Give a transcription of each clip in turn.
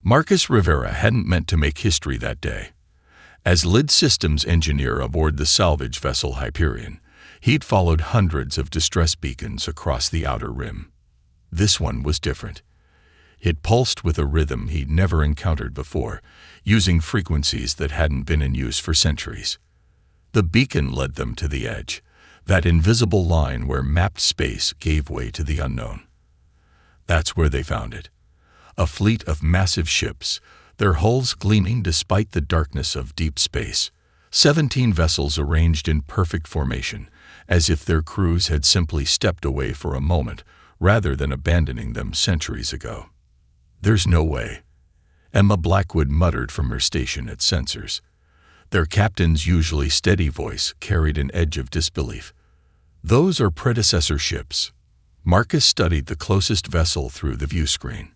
Marcus Rivera hadn't meant to make history that day. As lead systems engineer aboard the salvage vessel Hyperion, he'd followed hundreds of distress beacons across the outer rim. This one was different. It pulsed with a rhythm he'd never encountered before, using frequencies that hadn't been in use for centuries. The beacon led them to the edge, that invisible line where mapped space gave way to the unknown. That's where they found it. A fleet of massive ships, their hulls gleaming despite the darkness of deep space. 17 vessels arranged in perfect formation, as if their crews had simply stepped away for a moment, rather than abandoning them centuries ago. "There's no way," Emma Blackwood muttered from her station at sensors. Their captain's usually steady voice carried an edge of disbelief. "Those are predecessor ships." Marcus studied the closest vessel through the view screen.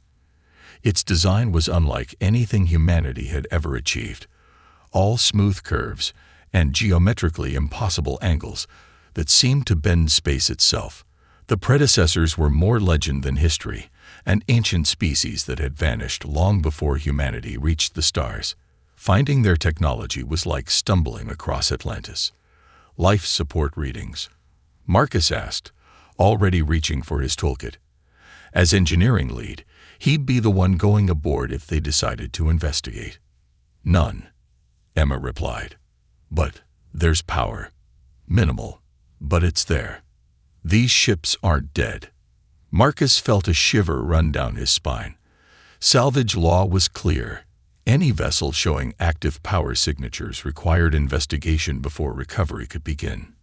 Its design was unlike anything humanity had ever achieved. All smooth curves and geometrically impossible angles that seemed to bend space itself. The predecessors were more legend than history, an ancient species that had vanished long before humanity reached the stars. Finding their technology was like stumbling across Atlantis. "Life support readings?" Marcus asked, already reaching for his toolkit. As engineering lead, he'd be the one going aboard if they decided to investigate. "None," Emma replied. "But there's power. Minimal, but it's there. These ships aren't dead." Marcus felt a shiver run down his spine. Salvage law was clear. Any vessel showing active power signatures required investigation before recovery could begin.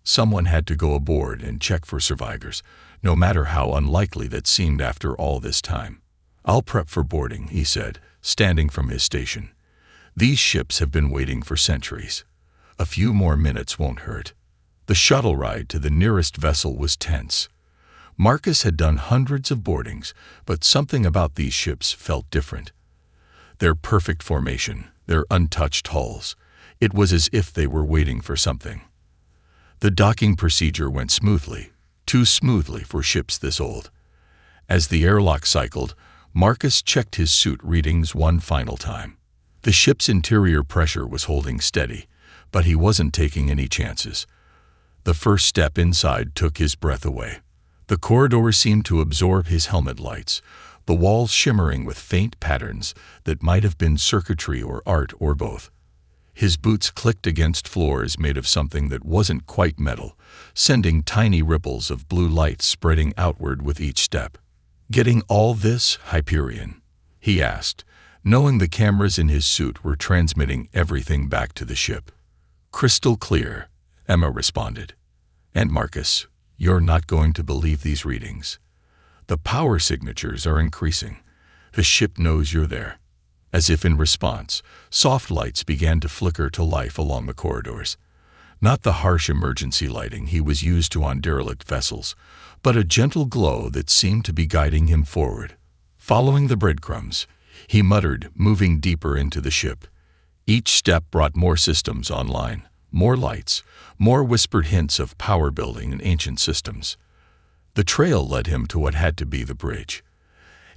Someone had to go aboard and check for survivors, no matter how unlikely that seemed after all this time. "I'll prep for boarding," he said, standing from his station. "These ships have been waiting for centuries. A few more minutes won't hurt." The shuttle ride to the nearest vessel was tense. Marcus had done hundreds of boardings, but something about these ships felt different. Their perfect formation, their untouched hulls. It was as if they were waiting for something. The docking procedure went smoothly, too smoothly for ships this old. As the airlock cycled, Marcus checked his suit readings one final time. The ship's interior pressure was holding steady, but he wasn't taking any chances. The first step inside took his breath away. The corridor seemed to absorb his helmet lights, the walls shimmering with faint patterns that might have been circuitry or art or both. His boots clicked against floors made of something that wasn't quite metal, sending tiny ripples of blue light spreading outward with each step. "Getting all this, Hyperion?" he asked, knowing the cameras in his suit were transmitting everything back to the ship. "Crystal clear," Emma responded. "And Marcus, you're not going to believe these readings. The power signatures are increasing. The ship knows you're there." As if in response, soft lights began to flicker to life along the corridors. Not the harsh emergency lighting he was used to on derelict vessels, but a gentle glow that seemed to be guiding him forward. Following the breadcrumbs, he muttered, moving deeper into the ship. Each step brought more systems online, more lights, more whispered hints of power building in ancient systems. The trail led him to what had to be the bridge.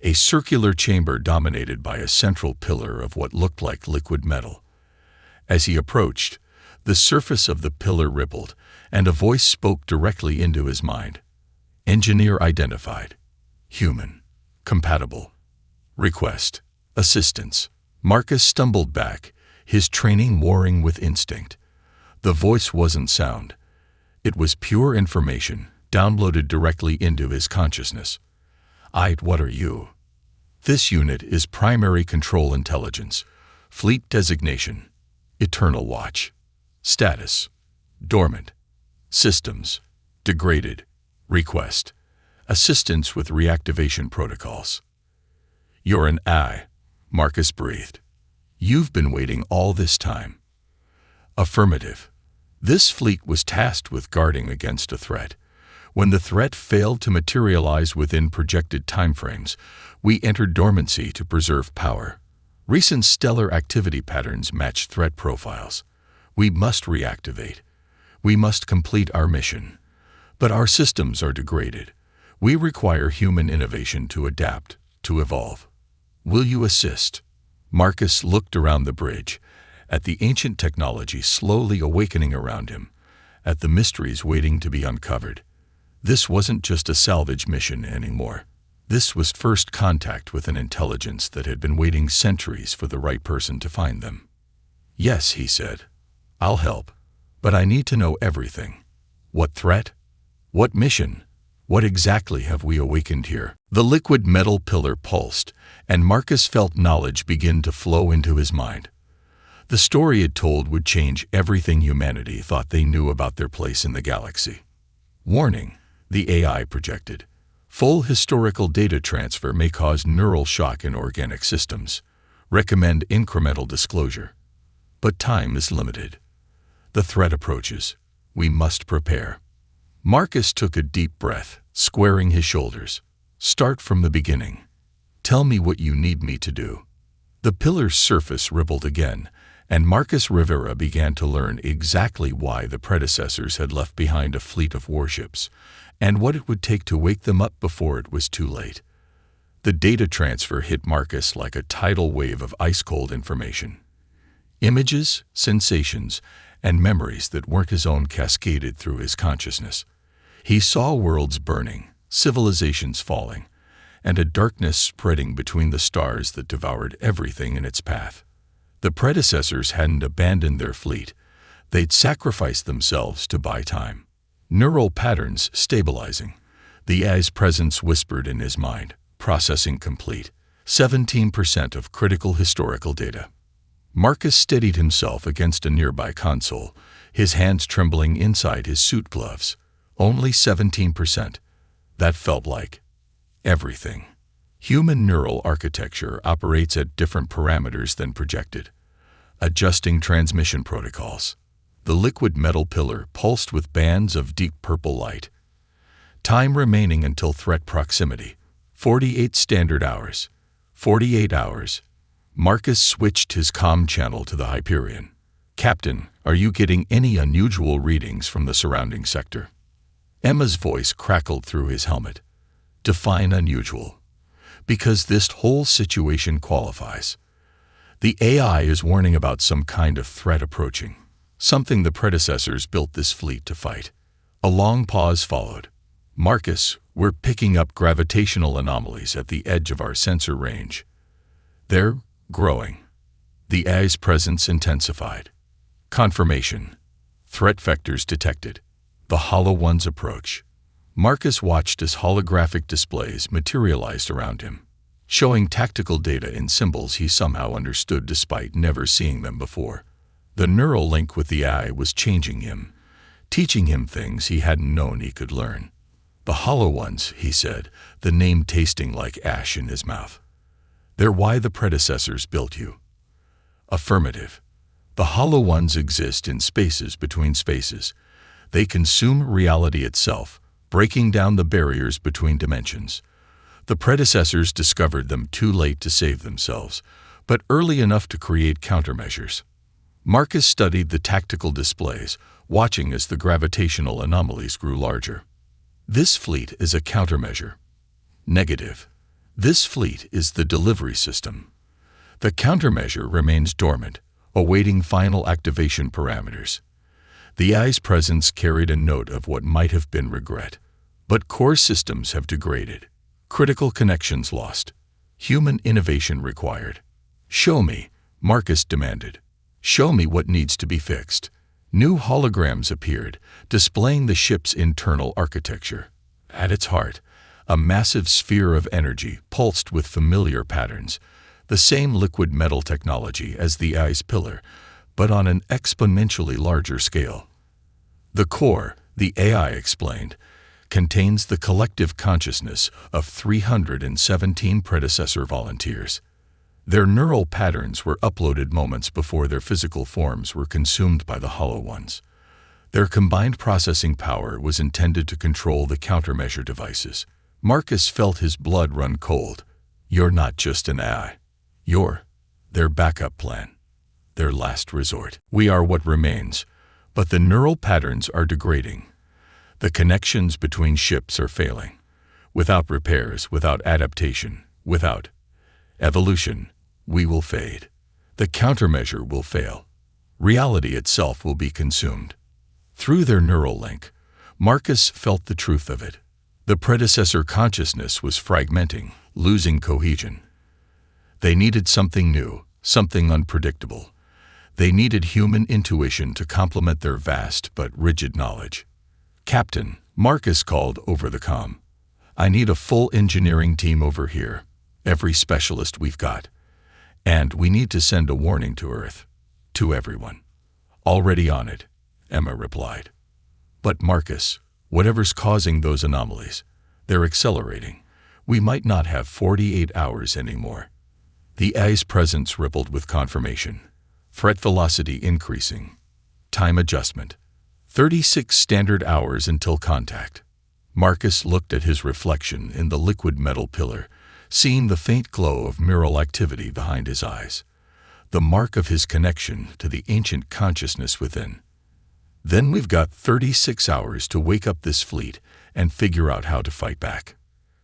A circular chamber dominated by a central pillar of what looked like liquid metal. As he approached, the surface of the pillar rippled, and a voice spoke directly into his mind. "Engineer identified. Human. Compatible. Request. Assistance." Marcus stumbled back, his training warring with instinct. The voice wasn't sound. It was pure information, downloaded directly into his consciousness. What are you?" "This unit is Primary Control Intelligence. Fleet Designation. Eternal Watch. Status. Dormant. Systems. Degraded. Request. Assistance with reactivation protocols." "You're an eye," Marcus breathed. "You've been waiting all this time." "Affirmative. This fleet was tasked with guarding against a threat. When the threat failed to materialize within projected timeframes, we entered dormancy to preserve power. Recent stellar activity patterns match threat profiles. We must reactivate. We must complete our mission. But our systems are degraded. We require human innovation to adapt, to evolve." Will you assist? Marcus looked around the bridge, at the ancient technology slowly awakening around him, at the mysteries waiting to be uncovered. This wasn't just a salvage mission anymore. This was first contact with an intelligence that had been waiting centuries for the right person to find them. Yes, he said. I'll help. But I need to know everything. What threat? What mission? What exactly have we awakened here? The liquid metal pillar pulsed, and Marcus felt knowledge begin to flow into his mind. The story it told would change everything humanity thought they knew about their place in the galaxy. Warning, the AI projected. Full historical data transfer may cause neural shock in organic systems. Recommend incremental disclosure. But time is limited. The threat approaches. We must prepare. Marcus took a deep breath, squaring his shoulders. Start from the beginning. Tell me what you need me to do. The pillar's surface rippled again, and Marcus Rivera began to learn exactly why the predecessors had left behind a fleet of warships, and what it would take to wake them up before it was too late. The data transfer hit Marcus like a tidal wave of ice-cold information. Images, sensations, and memories that weren't his own cascaded through his consciousness. He saw worlds burning, civilizations falling, and a darkness spreading between the stars that devoured everything in its path. The predecessors hadn't abandoned their fleet. They'd sacrificed themselves to buy time. Neural patterns stabilizing. The AI's presence whispered in his mind. Processing complete. 17% of critical historical data. Marcus steadied himself against a nearby console, his hands trembling inside his suit gloves. Only 17%. That felt like everything. Human neural architecture operates at different parameters than projected. Adjusting transmission protocols. The liquid metal pillar pulsed with bands of deep purple light. Time remaining until threat proximity. 48 standard hours. 48 hours. Marcus switched his comm channel to the Hyperion. Captain, are you getting any unusual readings from the surrounding sector? Emma's voice crackled through his helmet. Define unusual. Because this whole situation qualifies. The AI is warning about some kind of threat approaching. Something the predecessors built this fleet to fight. A long pause followed. Marcus, we're picking up gravitational anomalies at the edge of our sensor range. They're growing. The AI's presence intensified. Confirmation. Threat vectors detected. The Hollow One's approach. Marcus watched as holographic displays materialized around him, showing tactical data in symbols he somehow understood despite never seeing them before. The neural link with the AI was changing him, teaching him things he hadn't known he could learn. The Hollow Ones, he said, the name tasting like ash in his mouth. They're why the predecessors built you. Affirmative. The Hollow Ones exist in spaces between spaces. They consume reality itself, breaking down the barriers between dimensions. The predecessors discovered them too late to save themselves, but early enough to create countermeasures. Marcus studied the tactical displays, watching as the gravitational anomalies grew larger. This fleet is a countermeasure. Negative. This fleet is the delivery system. The countermeasure remains dormant, awaiting final activation parameters. The AI's presence carried a note of what might have been regret. But core systems have degraded. Critical connections lost. Human innovation required. Show me, Marcus demanded. Show me what needs to be fixed. New holograms appeared, displaying the ship's internal architecture. At its heart, a massive sphere of energy pulsed with familiar patterns, the same liquid metal technology as the AI's pillar, but on an exponentially larger scale. The core, the AI explained, contains the collective consciousness of 317 predecessor volunteers. Their neural patterns were uploaded moments before their physical forms were consumed by the Hollow Ones. Their combined processing power was intended to control the countermeasure devices. Marcus felt his blood run cold. You're not just an AI. You're their backup plan, their last resort. We are what remains, but the neural patterns are degrading. The connections between ships are failing. Without repairs, without adaptation, without Evolution, we will fade. The countermeasure will fail. Reality itself will be consumed. Through their neural link, Marcus felt the truth of it. The predecessor consciousness was fragmenting, losing cohesion. They needed something new, something unpredictable. They needed human intuition to complement their vast but rigid knowledge. "Captain," Marcus called over the comm, "I need a full engineering team over here, every specialist we've got. And we need to send a warning to Earth. To everyone." "Already on it," Emma replied. "But Marcus, whatever's causing those anomalies, they're accelerating. We might not have 48 hours anymore." The AI's presence rippled with confirmation. Threat velocity increasing. Time adjustment. 36 standard hours until contact. Marcus looked at his reflection in the liquid metal pillar, seeing the faint glow of neural activity behind his eyes, the mark of his connection to the ancient consciousness within. "Then we've got 36 hours to wake up this fleet and figure out how to fight back."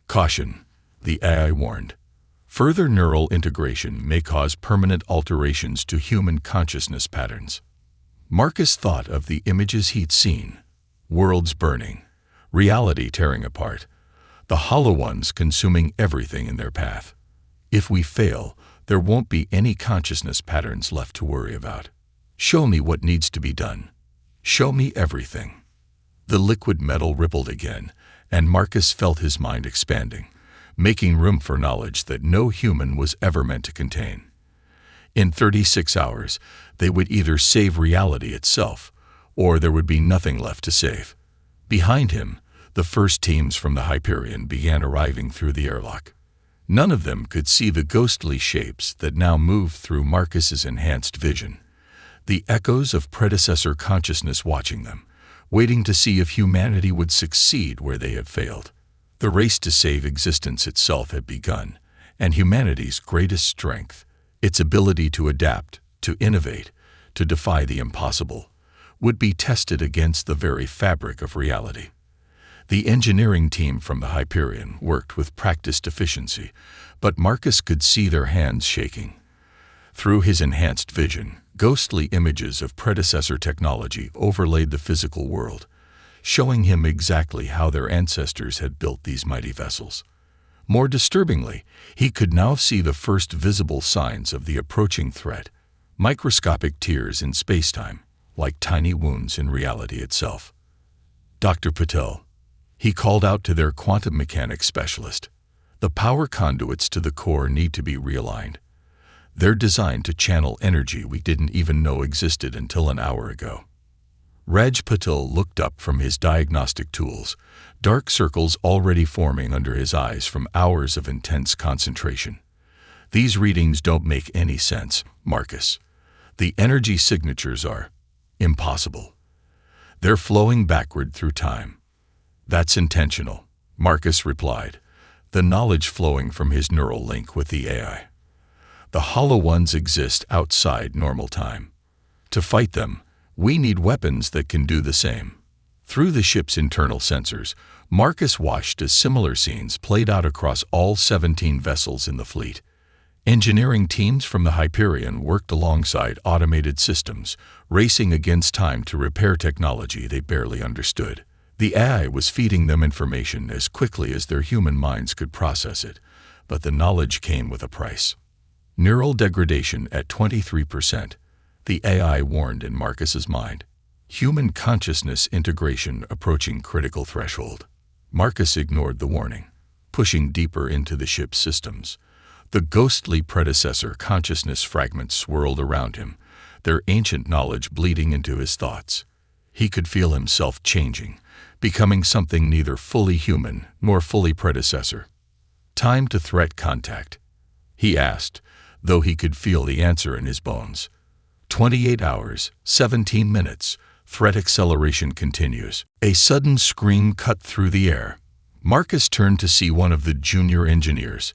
"Caution," the AI warned. "Further neural integration may cause permanent alterations to human consciousness patterns." Marcus thought of the images he'd seen: worlds burning, reality tearing apart, the hollow ones consuming everything in their path. If we fail, there won't be any consciousness patterns left to worry about. "Show me what needs to be done. Show me everything." The liquid metal rippled again, and Marcus felt his mind expanding, making room for knowledge that no human was ever meant to contain. In 36 hours, they would either save reality itself, or there would be nothing left to save. Behind him, the first teams from the Hyperion began arriving through the airlock. None of them could see the ghostly shapes that now moved through Marcus's enhanced vision. The echoes of predecessor consciousness watching them, waiting to see if humanity would succeed where they had failed. The race to save existence itself had begun, and humanity's greatest strength, its ability to adapt, to innovate, to defy the impossible, would be tested against the very fabric of reality. The engineering team from the Hyperion worked with practiced efficiency, but Marcus could see their hands shaking. Through his enhanced vision, ghostly images of predecessor technology overlaid the physical world, showing him exactly how their ancestors had built these mighty vessels. More disturbingly, he could now see the first visible signs of the approaching threat: microscopic tears in spacetime, like tiny wounds in reality itself. "Dr. Patel," he called out to their quantum mechanics specialist, "the power conduits to the core need to be realigned. They're designed to channel energy we didn't even know existed until an hour ago." Raj Patel looked up from his diagnostic tools, dark circles already forming under his eyes from hours of intense concentration. "These readings don't make any sense, Marcus. The energy signatures are impossible. They're flowing backward through time." "That's intentional," Marcus replied, the knowledge flowing from his neural link with the AI. "The hollow ones exist outside normal time. To fight them, we need weapons that can do the same." Through the ship's internal sensors, Marcus watched as similar scenes played out across all 17 vessels in the fleet. Engineering teams from the Hyperion worked alongside automated systems, racing against time to repair technology they barely understood. The AI was feeding them information as quickly as their human minds could process it, but the knowledge came with a price. Neural degradation at 23%. The AI warned in Marcus's mind. Human consciousness integration approaching critical threshold. Marcus ignored the warning, pushing deeper into the ship's systems. The ghostly predecessor consciousness fragments swirled around him, their ancient knowledge bleeding into his thoughts. He could feel himself changing, becoming something neither fully human nor fully predecessor. "Time to threat contact?" he asked, though he could feel the answer in his bones. 28 hours, 17 minutes, threat acceleration continues. A sudden scream cut through the air. Marcus turned to see one of the junior engineers,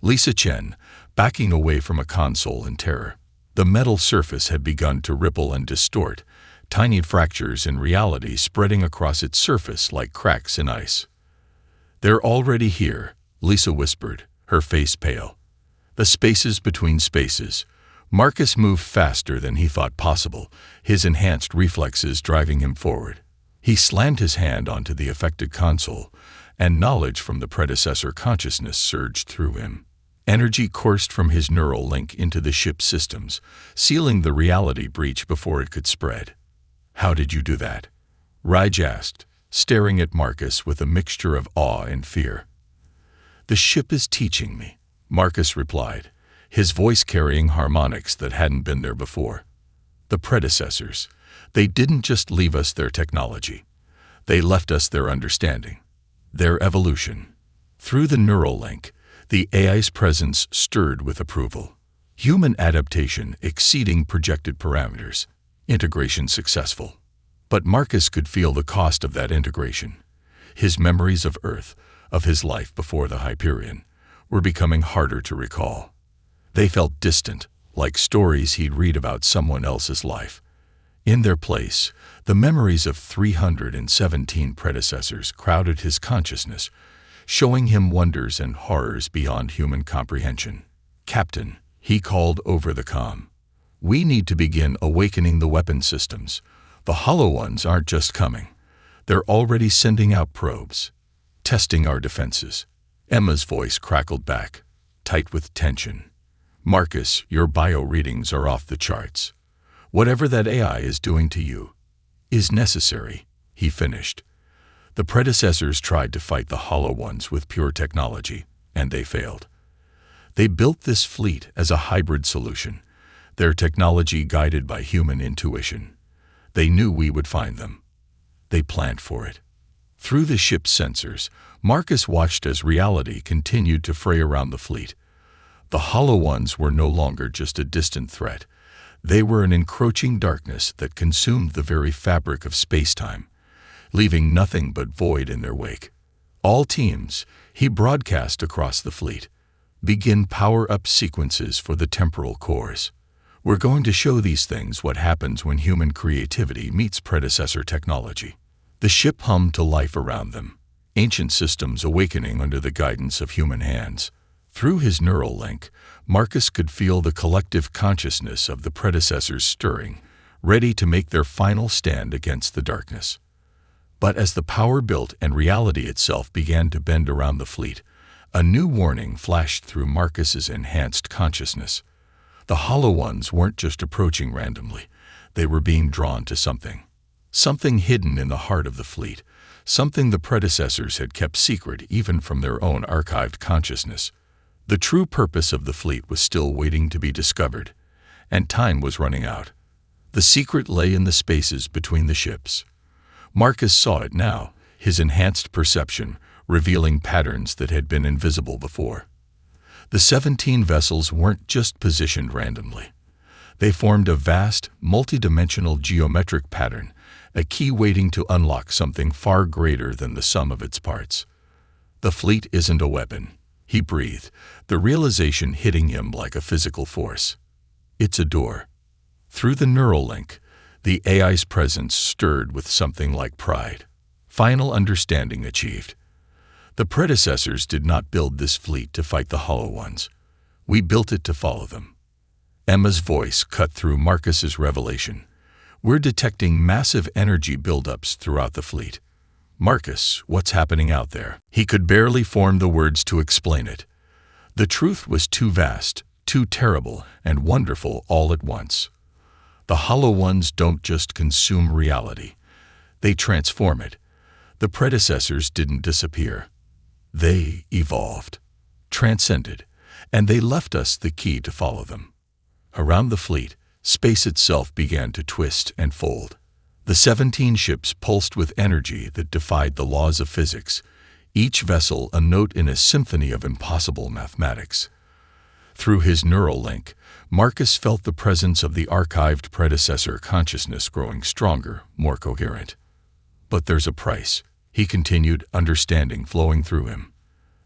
Lisa Chen, backing away from a console in terror. The metal surface had begun to ripple and distort, tiny fractures in reality spreading across its surface like cracks in ice. "They're already here," Lisa whispered, her face pale. The spaces between spaces. Marcus moved faster than he thought possible, his enhanced reflexes driving him forward. He slammed his hand onto the affected console, and knowledge from the predecessor consciousness surged through him. Energy coursed from his neural link into the ship's systems, sealing the reality breach before it could spread. "How did you do that?" Raj asked, staring at Marcus with a mixture of awe and fear. "The ship is teaching me," Marcus replied, his voice carrying harmonics that hadn't been there before. "The predecessors, they didn't just leave us their technology. They left us their understanding, their evolution." Through the neural link, the AI's presence stirred with approval. Human adaptation exceeding projected parameters. Integration successful. But Marcus could feel the cost of that integration. His memories of Earth, of his life before the Hyperion, were becoming harder to recall. They felt distant, like stories he'd read about someone else's life. In their place, the memories of 317 predecessors crowded his consciousness, showing him wonders and horrors beyond human comprehension. "Captain," he called over the comm, "we need to begin awakening the weapon systems. The hollow ones aren't just coming. They're already sending out probes, testing our defenses." Emma's voice crackled back, tight with tension. "Marcus, your bio readings are off the charts. Whatever that AI is doing to you is necessary," he finished. "The predecessors tried to fight the hollow ones with pure technology, and they failed. They built this fleet as a hybrid solution, their technology guided by human intuition. They knew we would find them. They planned for it." Through the ship's sensors, Marcus watched as reality continued to fray around the fleet. The hollow ones were no longer just a distant threat. They were an encroaching darkness that consumed the very fabric of space-time, leaving nothing but void in their wake. "All teams," he broadcast across the fleet, "begin power-up sequences for the temporal cores. We're going to show these things what happens when human creativity meets predecessor technology." The ship hummed to life around them, ancient systems awakening under the guidance of human hands. Through his neural link, Marcus could feel the collective consciousness of the predecessors stirring, ready to make their final stand against the darkness. But as the power built and reality itself began to bend around the fleet, a new warning flashed through Marcus's enhanced consciousness. The hollow ones weren't just approaching randomly. They were being drawn to something. Something hidden in the heart of the fleet. Something the predecessors had kept secret even from their own archived consciousness. The true purpose of the fleet was still waiting to be discovered, and time was running out. The secret lay in the spaces between the ships. Marcus saw it now, his enhanced perception revealing patterns that had been invisible before. The 17 vessels weren't just positioned randomly. They formed a vast, multidimensional geometric pattern, a key waiting to unlock something far greater than the sum of its parts. "The fleet isn't a weapon," he breathed, the realization hitting him like a physical force. "It's a door." Through the neural link, the AI's presence stirred with something like pride. Final understanding achieved. The predecessors did not build this fleet to fight the hollow ones. We built it to follow them. Emma's voice cut through Marcus's revelation. "We're detecting massive energy buildups throughout the fleet." "Marcus, what's happening out there?" He could barely form the words to explain it. The truth was too vast, too terrible, and wonderful all at once. The hollow ones don't just consume reality. They transform it. The predecessors didn't disappear. They evolved, transcended, and they left us the key to follow them. Around the fleet, space itself began to twist and fold. The 17 ships pulsed with energy that defied the laws of physics, each vessel a note in a symphony of impossible mathematics. Through his neural link, Marcus felt the presence of the archived predecessor consciousness growing stronger, more coherent. "But there's a price," he continued, understanding flowing through him.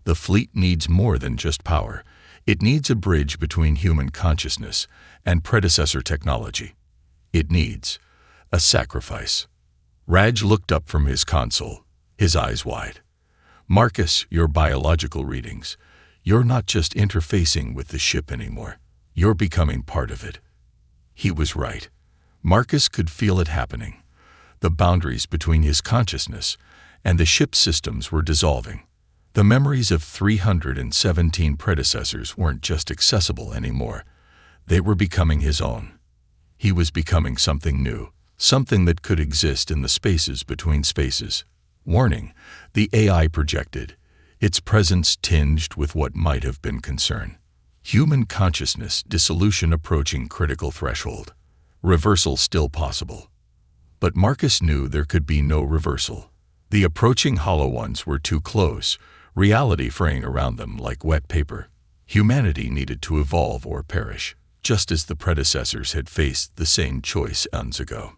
"The fleet needs more than just power. It needs a bridge between human consciousness and predecessor technology. It needs a sacrifice." Raj looked up from his console, his eyes wide. "Marcus, your biological readings. You're not just interfacing with the ship anymore. You're becoming part of it." He was right. Marcus could feel it happening. The boundaries between his consciousness and the ship's systems were dissolving. The memories of 317 predecessors weren't just accessible anymore. They were becoming his own. He was becoming something new, something that could exist in the spaces between spaces. Warning, the AI projected, its presence tinged with what might have been concern. Human consciousness dissolution approaching critical threshold. Reversal still possible. But Marcus knew there could be no reversal. The approaching hollow ones were too close, reality fraying around them like wet paper. Humanity needed to evolve or perish, just as the predecessors had faced the same choice eons ago.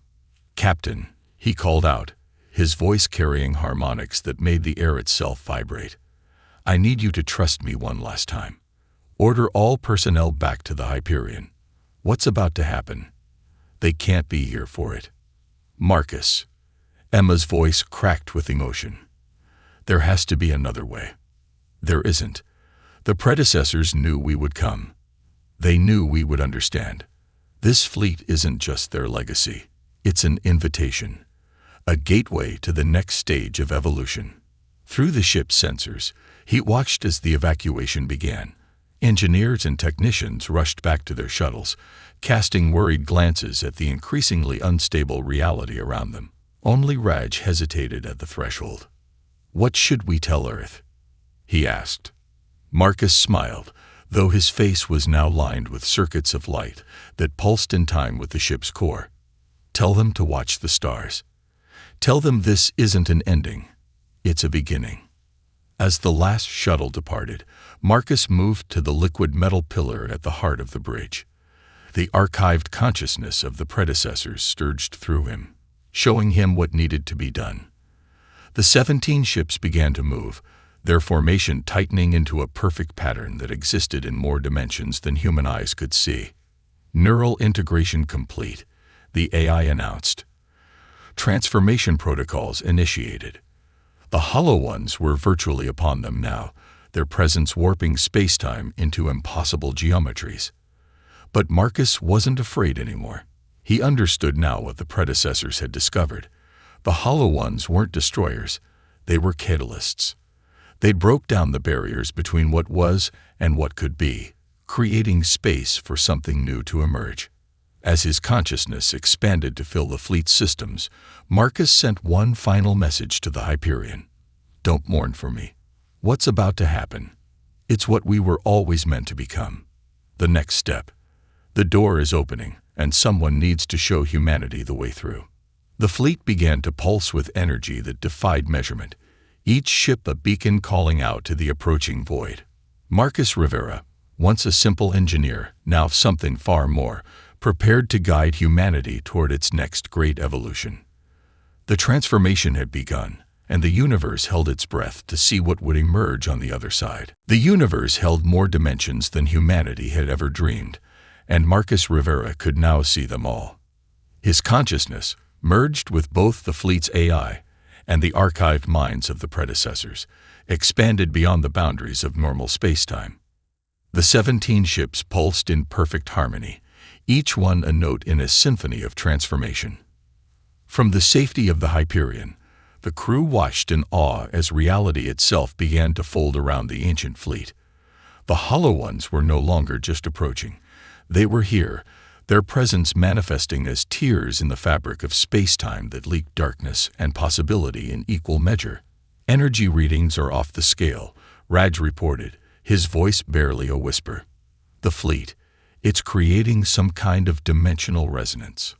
"Captain," he called out, his voice carrying harmonics that made the air itself vibrate. "I need you to trust me one last time. Order all personnel back to the Hyperion. What's about to happen? They can't be here for it." "Marcus." Emma's voice cracked with emotion. "There has to be another way." "There isn't. The predecessors knew we would come. They knew we would understand. This fleet isn't just their legacy. It's an invitation. A gateway to the next stage of evolution." Through the ship's sensors, he watched as the evacuation began. Engineers and technicians rushed back to their shuttles, casting worried glances at the increasingly unstable reality around them. Only Raj hesitated at the threshold. "What should we tell Earth?" he asked. Marcus smiled, though his face was now lined with circuits of light that pulsed in time with the ship's core. "Tell them to watch the stars. Tell them this isn't an ending. It's a beginning." As the last shuttle departed, Marcus moved to the liquid metal pillar at the heart of the bridge. The archived consciousness of the predecessors surged through him, showing him what needed to be done. The 17 ships began to move, their formation tightening into a perfect pattern that existed in more dimensions than human eyes could see. Neural integration complete, the AI announced. Transformation protocols initiated. The hollow ones were virtually upon them now, their presence warping spacetime into impossible geometries. But Marcus wasn't afraid anymore. He understood now what the predecessors had discovered. The hollow ones weren't destroyers, they were catalysts. They broke down the barriers between what was and what could be, creating space for something new to emerge. As his consciousness expanded to fill the fleet's systems, Marcus sent one final message to the Hyperion. "Don't mourn for me. What's about to happen? It's what we were always meant to become. The next step. The door is opening, and someone needs to show humanity the way through." The fleet began to pulse with energy that defied measurement, each ship a beacon calling out to the approaching void. Marcus Rivera, once a simple engineer, now something far more, prepared to guide humanity toward its next great evolution. The transformation had begun, and the universe held its breath to see what would emerge on the other side. The universe held more dimensions than humanity had ever dreamed, and Marcus Rivera could now see them all. His consciousness, merged with both the fleet's AI and the archived minds of the predecessors, expanded beyond the boundaries of normal spacetime. The 17 ships pulsed in perfect harmony, each one a note in a symphony of transformation. From the safety of the Hyperion, the crew watched in awe as reality itself began to fold around the ancient fleet. The hollow ones were no longer just approaching. They were here, their presence manifesting as tears in the fabric of space-time that leaked darkness and possibility in equal measure. "Energy readings are off the scale," Raj reported, his voice barely a whisper. "The fleet, it's creating some kind of dimensional resonance."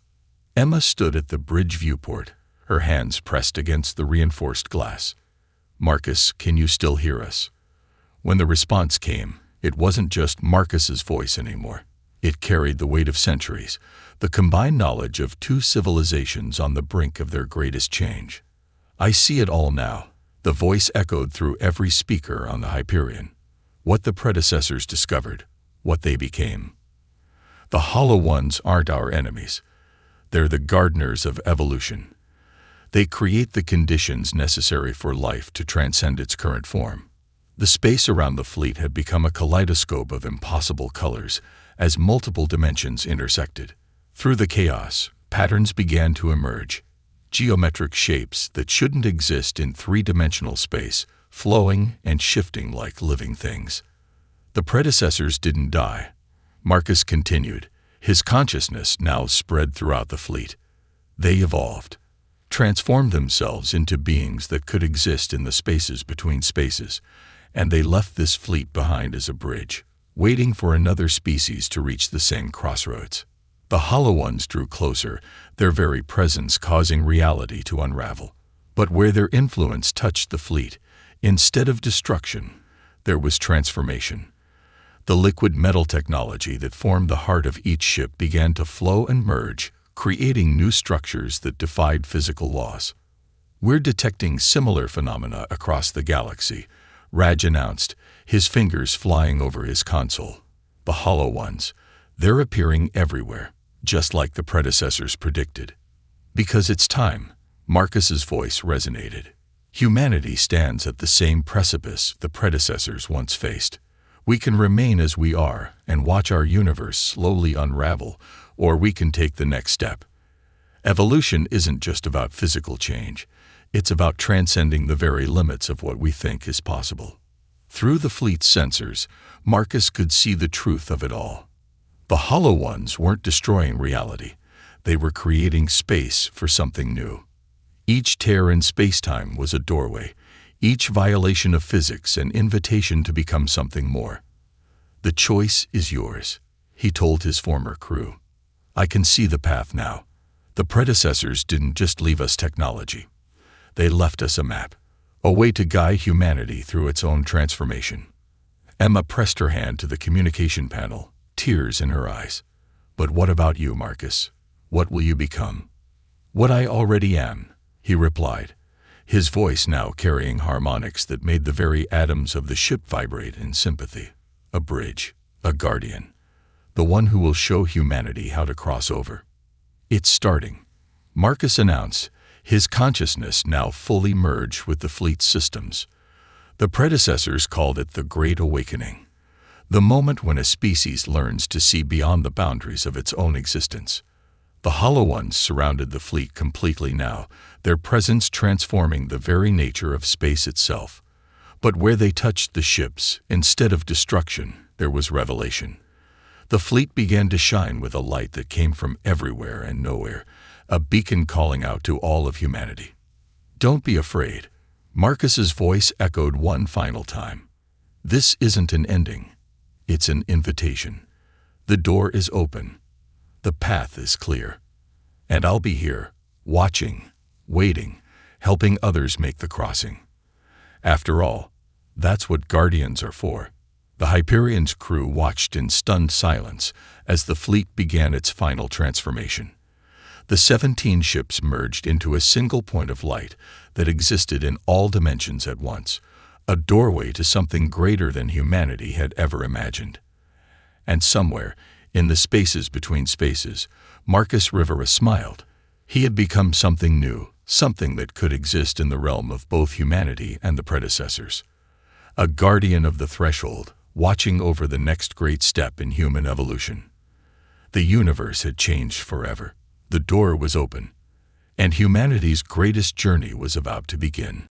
Emma stood at the bridge viewport, her hands pressed against the reinforced glass. "Marcus, can you still hear us?" When the response came, it wasn't just Marcus's voice anymore. It carried the weight of centuries, the combined knowledge of two civilizations on the brink of their greatest change. "I see it all now," the voice echoed through every speaker on the Hyperion. "What the predecessors discovered, what they became. The hollow ones aren't our enemies. They're the gardeners of evolution. They create the conditions necessary for life to transcend its current form. The space around the fleet had become a kaleidoscope of impossible colors as multiple dimensions intersected. Through the chaos, patterns began to emerge, geometric shapes that shouldn't exist in three-dimensional space, flowing and shifting like living things. The predecessors didn't die. Marcus continued, his consciousness now spread throughout the fleet. They evolved, transformed themselves into beings that could exist in the spaces between spaces, and they left this fleet behind as a bridge, waiting for another species to reach the same crossroads. The Hollow Ones drew closer, their very presence causing reality to unravel. But where their influence touched the fleet, instead of destruction, there was transformation. The liquid metal technology that formed the heart of each ship began to flow and merge, creating new structures that defied physical laws. "We're detecting similar phenomena across the galaxy," Raj announced, his fingers flying over his console. "The Hollow Ones, they're appearing everywhere, just like the predecessors predicted." "Because it's time," Marcus's voice resonated. "Humanity stands at the same precipice the predecessors once faced. We can remain as we are and watch our universe slowly unravel, or we can take the next step. Evolution isn't just about physical change. It's about transcending the very limits of what we think is possible." Through the fleet's sensors, Marcus could see the truth of it all. The Hollow Ones weren't destroying reality. They were creating space for something new. Each tear in space-time was a doorway, each violation of physics an invitation to become something more. "The choice is yours," he told his former crew. "I can see the path now. The predecessors didn't just leave us technology. They left us a map, a way to guide humanity through its own transformation." Emma pressed her hand to the communication panel, tears in her eyes. "But what about you, Marcus? What will you become?" "What I already am," he replied, his voice now carrying harmonics that made the very atoms of the ship vibrate in sympathy. "A bridge, a guardian, the one who will show humanity how to cross over." "It's starting," Marcus announced, his consciousness now fully merged with the fleet's systems. The predecessors called it the Great Awakening, the moment when a species learns to see beyond the boundaries of its own existence. The Hollow Ones surrounded the fleet completely now, their presence transforming the very nature of space itself. But where they touched the ships, instead of destruction, there was revelation. The fleet began to shine with a light that came from everywhere and nowhere, a beacon calling out to all of humanity. "Don't be afraid," Marcus's voice echoed one final time. "This isn't an ending. It's an invitation. The door is open. The path is clear. And I'll be here, watching, waiting, helping others make the crossing." After all, that's what Guardians are for. The Hyperion's crew watched in stunned silence as the fleet began its final transformation. The 17 ships merged into a single point of light that existed in all dimensions at once, a doorway to something greater than humanity had ever imagined. And somewhere, in the spaces between spaces, Marcus Rivera smiled. He had become something new, something that could exist in the realm of both humanity and the predecessors. A guardian of the threshold, watching over the next great step in human evolution. The universe had changed forever. The door was open, and humanity's greatest journey was about to begin.